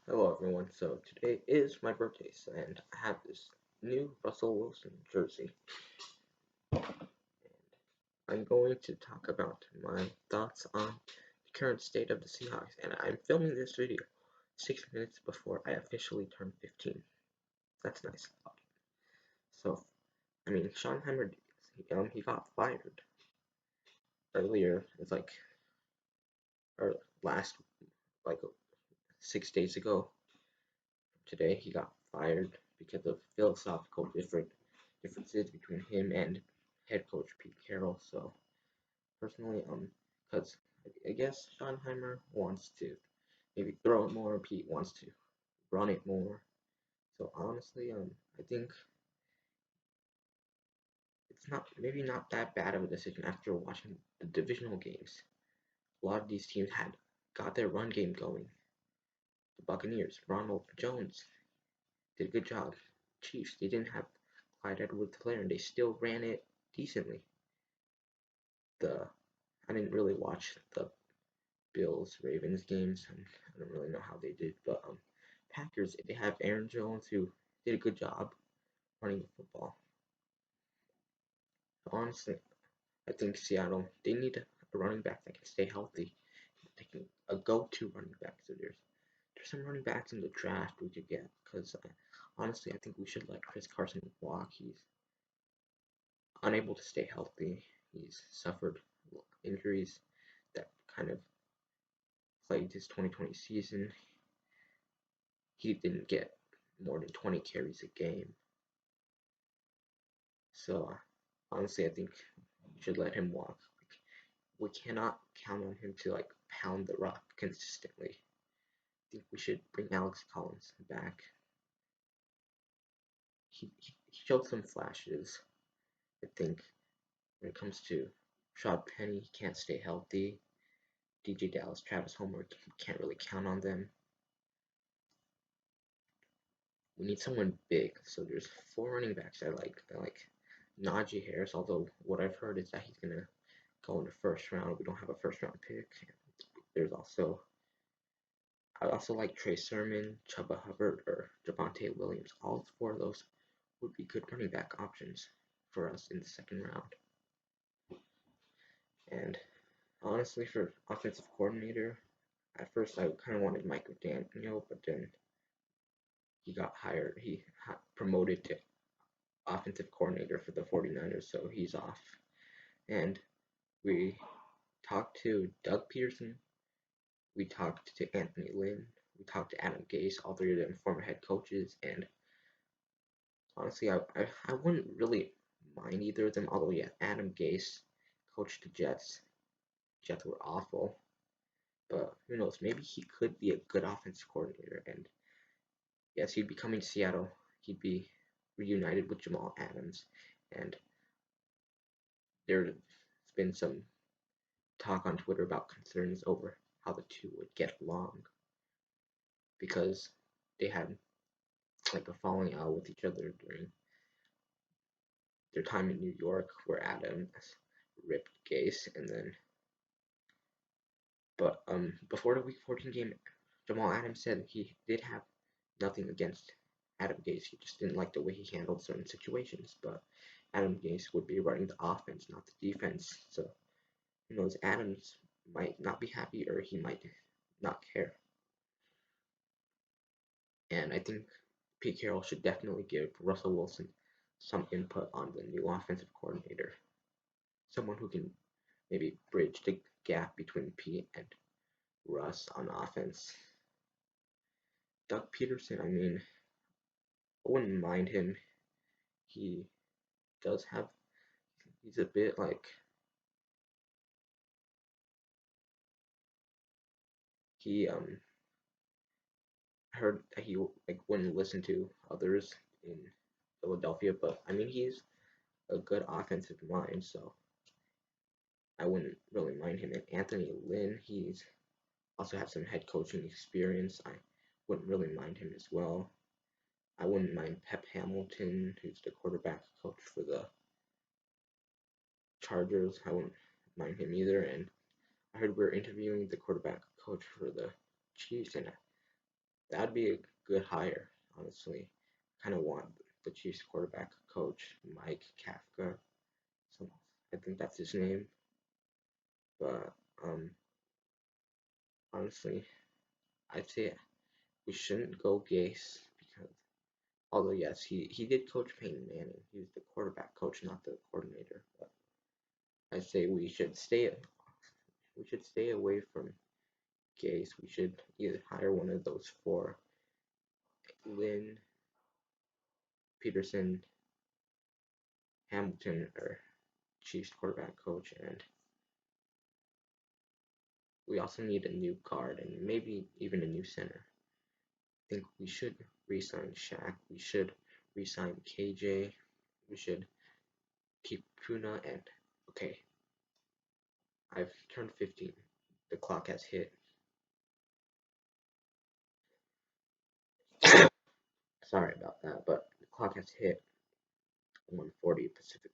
Hello everyone, so today is my birthday and I have this new Russell Wilson jersey. I'm going to talk about my thoughts on the current state of the Seahawks, and I'm filming this video 6 minutes before I officially turn 15. That's nice. So, Schottenheimer, he got fired earlier. It's or last, like 6 days ago. Today he got fired because of philosophical differences between him and head coach Pete Carroll. So personally, because I guess Schottenheimer wants to maybe throw it more, Pete wants to run it more. So honestly, I think it's not that bad of a decision after watching the divisional games. A lot of these teams had got their run game going. The Buccaneers, Ronald Jones did a good job. Chiefs, they didn't have Clyde Edwards-Helaire and they still ran it decently. I didn't really watch the Bills Ravens games. I don't really know how they did, but Packers, they have Aaron Jones who did a good job running the football. Honestly, I think Seattle, they need a running back that can stay healthy. They can a go-to running back. So there's some running backs in the draft we could get because honestly, I think we should let Chris Carson walk. He's unable to stay healthy. He's suffered injuries that kind of plagued his 2020 season. He didn't get more than 20 carries a game. So honestly, I think we should let him walk. We cannot count on him to pound the rock consistently. I think we should bring Alex Collins back. He showed some flashes. I think when it comes to Rashad Penny, he can't stay healthy. DJ Dallas, Travis Homer, can't really count on them. We need someone big. So there's 4 running backs I like. I like Najee Harris, although what I've heard is that he's gonna go in the first round. We don't have a first round pick. There's also I also like Trey Sermon, Chuba Hubbard, or Javonte Williams. All 4 of those would be good running back options for us in the second round. And honestly, for offensive coordinator, at first I kind of wanted Mike McDaniel, but then he got hired. He promoted to offensive coordinator for the 49ers, so he's off. And we talked to Doug Peterson, we talked to Anthony Lynn, we talked to Adam Gase, all 3 of them former head coaches, and honestly, I wouldn't really mind either of them, although yeah, Adam Gase coached the Jets. Jets were awful, but who knows, maybe he could be a good offensive coordinator, and yes, he'd be coming to Seattle, he'd be reunited with Jamal Adams, and there's been some talk on Twitter about concerns over how the two would get along, because they had like a falling out with each other during their time in New York, where Adams ripped Gase, and then but before the Week 14 game, Jamal Adams said he did have nothing against Adam Gase. He just didn't like the way he handled certain situations. But Adam Gase would be running the offense, not the defense. So who knows? Adams might not be happy, or he might not care. And I think Pete Carroll should definitely give Russell Wilson some input on the new offensive coordinator. Someone who can maybe bridge the gap between Pete and Russ on offense. Doug Peterson, I wouldn't mind him. He does have, he's a bit he heard that he wouldn't listen to others in Philadelphia, but he's a good offensive mind, so I wouldn't really mind him. And Anthony Lynn, he's also has some head coaching experience. I wouldn't really mind him as well. I wouldn't mind Pep Hamilton, who's the quarterback coach for the Chargers. I wouldn't mind him either. And I heard we're interviewing the quarterback coach for the Chiefs, and that'd be a good hire, honestly. Kind of want the Chiefs quarterback coach, Mike Kafka. So I think that's his name. But honestly, I'd say we shouldn't go Gase because although yes, he did coach Peyton Manning. He was the quarterback coach, not the coordinator. But I say we should stay away from Gase. We should either hire one of those four, Lynn, Peterson, Hamilton, or Chiefs quarterback coach, and we also need a new guard and maybe even a new center. I think we should re-sign Shaq. We should re-sign KJ. We should keep Kuna and okay. I've turned 15. The clock has hit. Sorry about that, but the clock has hit 1:40 Pacific